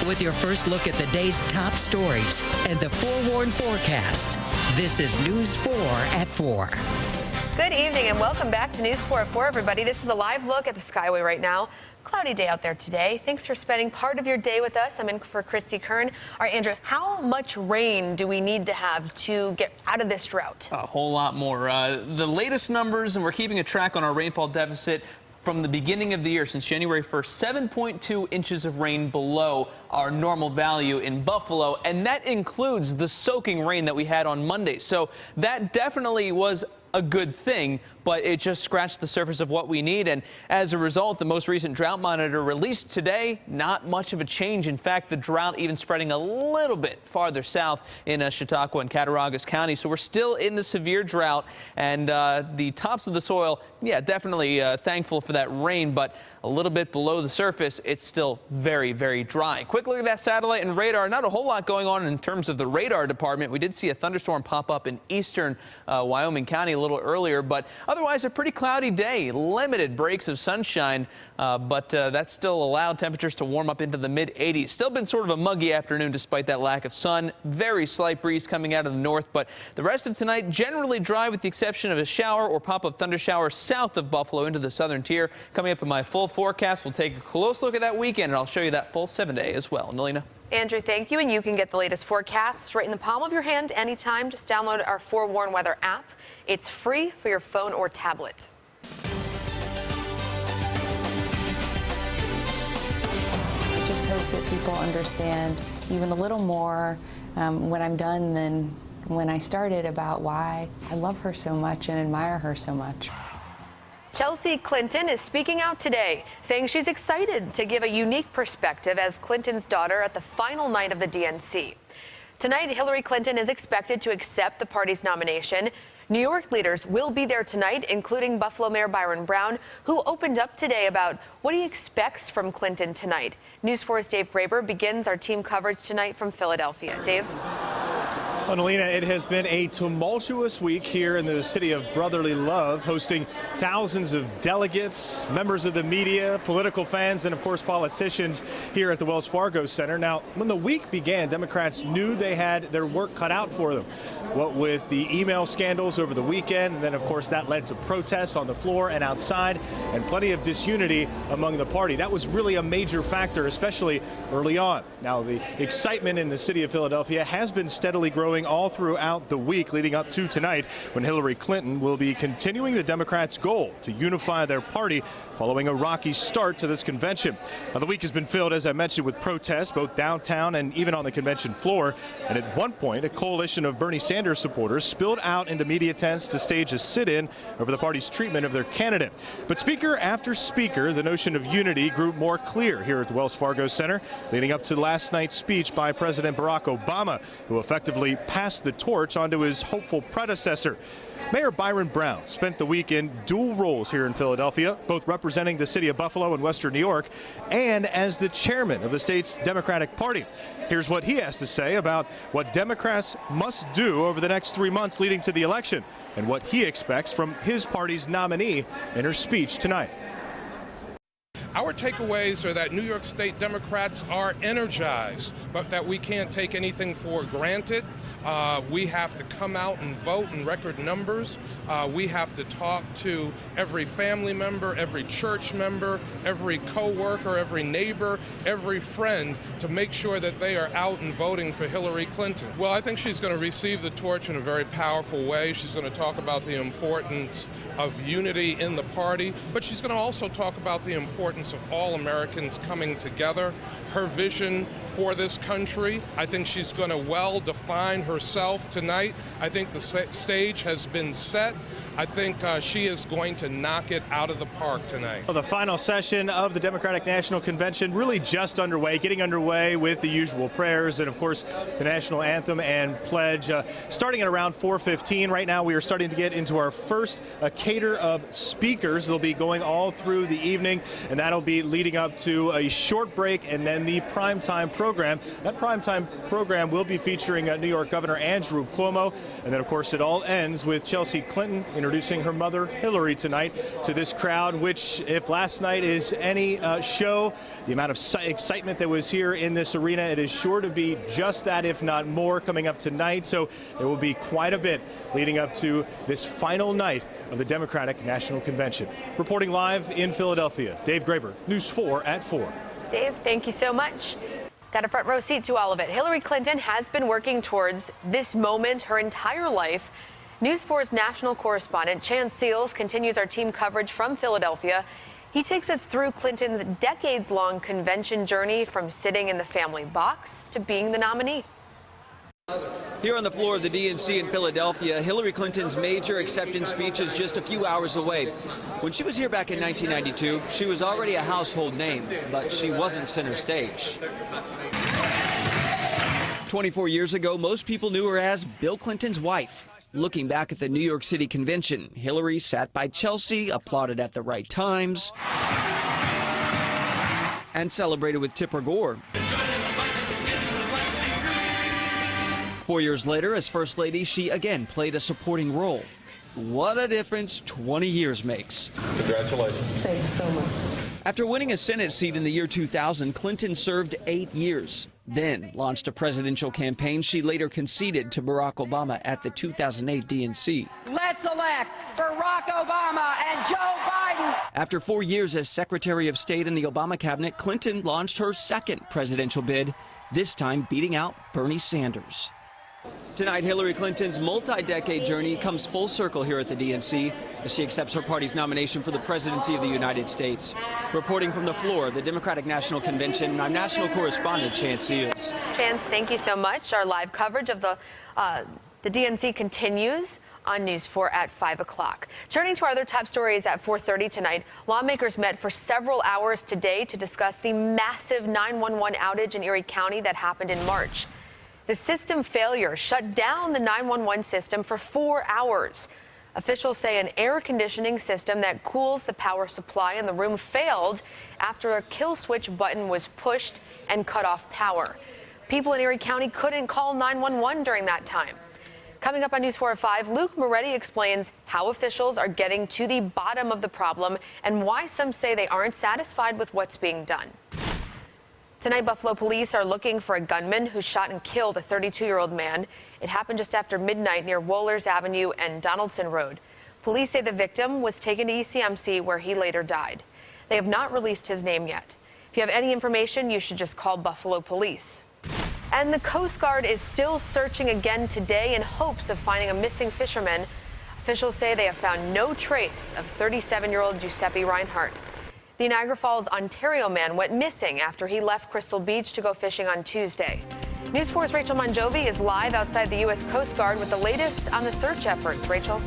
with your first look at the day's top stories and the forewarned forecast. This is News 4 at 4. Good evening and welcome back to News 4 at 4, everybody. This is a live look at the Skyway right now. Cloudy day out there today. Thanks for spending part of your day with us. I'm in for Christy Kern. All right, Andrew, how much rain do we need to have to get out of this drought? A whole lot more. The latest numbers, and we're keeping a track on our rainfall deficit from the beginning of the year, since January 1st, 7.2 inches of rain below our normal value in Buffalo, and that includes the soaking rain that we had on Monday. So that definitely was a good thing, but it just scratched the surface of what we need. And as a result, the most recent drought monitor released today, not much of a change. In fact, the drought even spreading a little bit farther south in Chautauqua and Cattaraugus County. So we're still in the severe drought, and the tops of the soil, yeah, definitely thankful for that rain, but a little bit below the surface, it's still very, very dry. Quick look at that satellite and radar. Not a whole lot going on in terms of the radar department. We did see a thunderstorm pop up in eastern Wyoming County a little earlier, but otherwise a pretty cloudy day. Limited breaks of sunshine, but that still allowed temperatures to warm up into the mid-80s. Still been sort of a muggy afternoon despite that lack of sun. Very slight breeze coming out of the north, but the rest of tonight generally dry with the exception of a shower or pop-up thunder shower south of Buffalo into the southern tier. Coming up in my full forecast, we'll take a close look at that weekend, and I'll show you that full 7-day as well. Nalina? Andrew, thank you. And you can get the latest forecasts right in the palm of your hand anytime. Just download our Forewarn Weather app. It's free for your phone or tablet. I just hope that people understand even a little more when I'm done than when I started about why I love her so much and admire her so much. Chelsea Clinton is speaking out today, saying she's excited to give a unique perspective as Clinton's daughter at the final night of the DNC. Tonight, Hillary Clinton is expected to accept the party's nomination. New York leaders will be there tonight, including Buffalo Mayor Byron Brown, who opened up today about what he expects from Clinton tonight. News 4's Dave Graber begins our team coverage tonight from Philadelphia. Dave? Well, Nalina, it has been a tumultuous week here in the city of brotherly love, hosting thousands of delegates, members of the media, political fans, and of course politicians here at the Wells Fargo Center. Now, when the week began, Democrats knew they had their work cut out for them. What with the email scandals over the weekend, and then of course that led to protests on the floor and outside, and plenty of disunity among the party. That was really a major factor, especially early on. Now, the excitement in the city of Philadelphia has been steadily growing all throughout the week leading up to tonight, when Hillary Clinton will be continuing the Democrats' goal to unify their party following a rocky start to this convention. Now, the week has been filled, as I mentioned, with protests both downtown and even on the convention floor. And at one point, a coalition of Bernie Sanders supporters spilled out into media tents to stage a sit-in over the party's treatment of their candidate. But speaker after speaker, the notion of unity grew more clear here at the Wells Fargo Center, leading up to last night's speech by President Barack Obama, who effectively passed the torch onto his hopeful predecessor. Mayor Byron Brown spent the week in dual roles here in Philadelphia, both representing the city of Buffalo and Western New York, and as the chairman of the state's Democratic Party. Here's what he has to say about what Democrats must do over the next 3 months leading to the election, and what he expects from his party's nominee in her speech tonight. Our takeaways are that New York State Democrats are energized, but that we can't take anything for granted. We have to come out and vote in record numbers. We have to talk to every family member, every church member, every co-worker, every neighbor, every friend to make sure that they are out and voting for Hillary Clinton. Well, I think she's going to receive the torch in a very powerful way. She's going to talk about the importance of unity in the party, but she's going to also talk about the importance of all Americans coming together. Her vision for this country, I think she's going to well define herself tonight. I think the stage has been set. I think she is going to knock it out of the park tonight. Well, the final session of the Democratic National Convention really just underway, getting underway with the usual prayers and, of course, the national anthem and pledge. Starting at around 4:15 right now, we are starting to get into our first cadre of speakers. They'll be going all through the evening, and that'll be leading up to a short break and then the primetime program. That primetime program will be featuring New York Governor Andrew Cuomo. And then, of course, it all ends with Chelsea Clinton in introducing her mother, Hillary, tonight to this crowd, which, if last night is any show, the amount of excitement that was here in this arena, it is sure to be just that, if not more, coming up tonight. So there will be quite a bit leading up to this final night of the Democratic National Convention. Reporting live in Philadelphia, Dave Graber, News 4 at 4. Dave, thank you so much. Got a front row seat to all of it. Hillary Clinton has been working towards this moment her entire life. News 4's national correspondent Chance Seals continues our team coverage from Philadelphia. He takes us through Clinton's decades-long convention journey, from sitting in the family box to being the nominee. Here on the floor of the DNC in Philadelphia, Hillary Clinton's major acceptance speech is just a few hours away. When she was here back in 1992, she was already a household name, but she wasn't center stage. 24 years ago, most people knew her as Bill Clinton's wife. Looking back at the New York City convention, Hillary sat by Chelsea, applauded at the right times, and celebrated with Tipper Gore. 4 years later, as First Lady, she again played a supporting role. What a difference 20 years makes. Congratulations. Thanks so much. After winning a Senate seat in the year 2000, Clinton served 8 years, then launched a presidential campaign she later conceded to Barack Obama at the 2008 DNC. Let's elect Barack Obama and Joe Biden. After 4 years as Secretary of State in the Obama cabinet, Clinton launched her second presidential bid, this time beating out Bernie Sanders. Tonight, Hillary Clinton's multi-decade journey comes full circle here at the DNC as she accepts her party's nomination for the presidency of the United States. Reporting from the floor of the Democratic National Convention, I'm national correspondent Chance Seals. Chance, thank you so much. Our live coverage of the DNC continues on News 4 at 5 o'clock. Turning to our other top stories at 4:30 tonight, lawmakers met for several hours today to discuss the massive 911 outage in Erie County that happened in March. The system failure shut down the 911 system for 4 hours. Officials say an air conditioning system that cools the power supply in the room failed after a kill switch button was pushed and cut off power. People in Erie County couldn't call 911 during that time. Coming up on News 4 at 5, Luke Moretti explains how officials are getting to the bottom of the problem and why some say they aren't satisfied with what's being done. Tonight, Buffalo police are looking for a gunman who shot and killed a 32-year-old man. It happened just after midnight near Wohlers Avenue and Donaldson Road. Police say the victim was taken to ECMC, where he later died. They have not released his name yet. If you have any information, you should just call Buffalo police. And the Coast Guard is still searching again today in hopes of finding a missing fisherman. Officials say they have found no trace of 37-year-old Giuseppe Reinhardt. The Niagara Falls, Ontario man went missing after he left Crystal Beach to go fishing on Tuesday. News 4's Rachel Monjovi is live outside the U.S. Coast Guard with the latest on the search efforts. Rachel?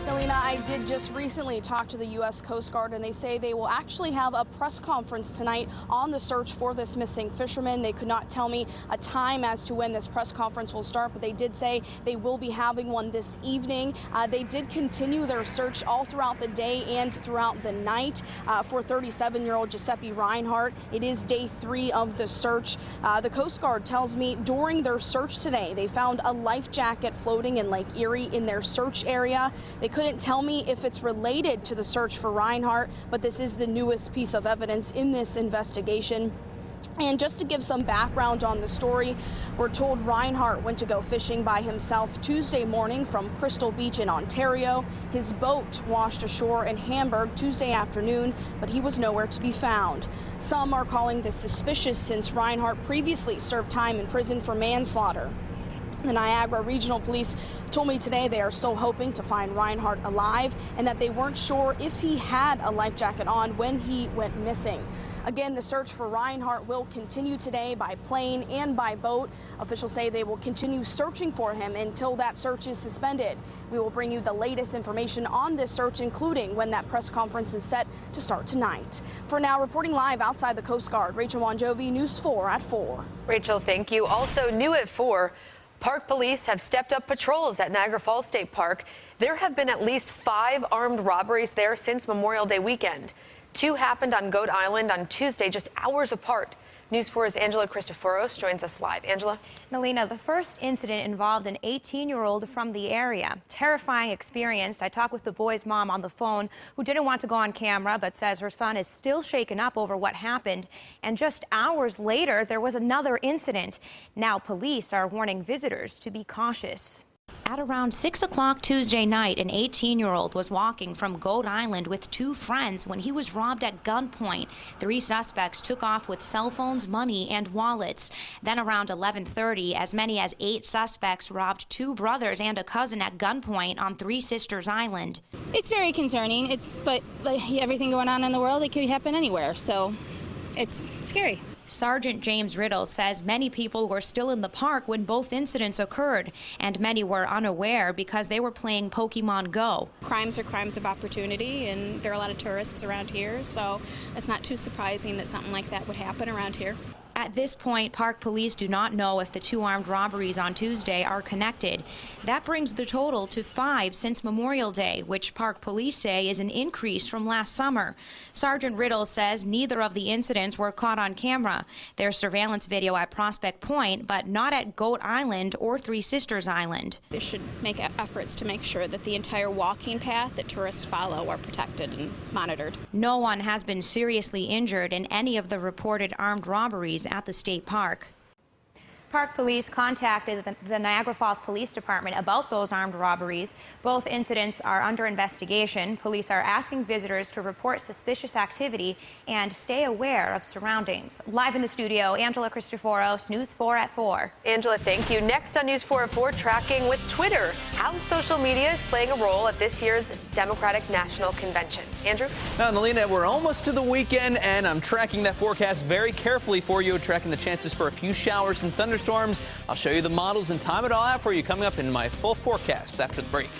Alina, I did just recently talk to the U.S. Coast Guard, and they say they will actually have a press conference tonight on the search for this missing fisherman. They could not tell me a time as to when this press conference will start, but they did say they will be having one this evening. They did continue their search all throughout the day and throughout the night for 37-year-old Giuseppe Reinhardt. It is day 3 of the search. The Coast Guard tells me during their search today, they found a life jacket floating in Lake Erie in their search area. They couldn't tell me if it's related to the search for Reinhardt, but this is the newest piece of evidence in this investigation. And just to give some background on the story, we're told Reinhardt went to go fishing by himself Tuesday morning from Crystal Beach in Ontario. His boat washed ashore in Hamburg Tuesday afternoon, but he was nowhere to be found. Some are calling this suspicious since Reinhardt previously served time in prison for manslaughter. The Niagara Regional Police told me today they are still hoping to find Reinhardt alive and that they weren't sure if he had a life jacket on when he went missing. Again, the search for Reinhardt will continue today by plane and by boat. Officials say they will continue searching for him until that search is suspended. We will bring you the latest information on this search, including when that press conference is set to start tonight. For now, reporting live outside the Coast Guard, Rachel Monjovi, News 4 at 4. Rachel, thank you. Also new at 4, Park police have stepped up patrols at Niagara Falls State Park. There have been at least 5 armed robberies there since Memorial Day weekend. 2 happened on Goat Island on Tuesday, just hours apart. News 4's Angela Christoforos joins us live. Angela? Melina, the first incident involved an 18-year-old from the area. Terrifying experience. I talked with the boy's mom on the phone, who didn't want to go on camera, but says her son is still shaken up over what happened. And just hours later, there was another incident. Now police are warning visitors to be cautious. At around 6 o'clock Tuesday night, an 18-year-old was walking from Goat Island with two friends when he was robbed at gunpoint. 3 suspects took off with cell phones, money, and wallets. Then around 11:30, as many as 8 suspects robbed 2 brothers and a cousin at gunpoint on Three Sisters Island. It's very concerning. But like, everything going on in the world, it could happen anywhere, so it's scary. Sergeant James Riddle says many people were still in the park when both incidents occurred, and many were unaware because they were playing Pokemon Go. Crimes are crimes of opportunity, and there are a lot of tourists around here, so it's not too surprising that something like that would happen around here. At this point, Park police do not know if the 2 armed robberies on Tuesday are connected. That brings the total to 5 since Memorial Day, which Park police say is an increase from last summer. Sergeant Riddle says neither of the incidents were caught on camera. There's surveillance video at Prospect Point, but not at Goat Island or Three Sisters Island. They should make efforts to make sure that the entire walking path that tourists follow are protected and monitored. No one has been seriously injured in any of the reported armed robberies at the state park. Park police contacted the Niagara Falls Police Department about those armed robberies. Both incidents are under investigation. Police are asking visitors to report suspicious activity and stay aware of surroundings. Live in the studio, Angela Christoforos, News 4 at 4. Angela, thank you. Next on News 4 at 4, tracking with Twitter, how social media is playing a role at this year's Democratic National Convention. Andrew? Now, Melina, we're almost to the weekend, and I'm tracking that forecast very carefully for you, tracking the chances for a few showers and thunderstorms. I'll show you the models and time it all out for you coming up in my full forecast after the break.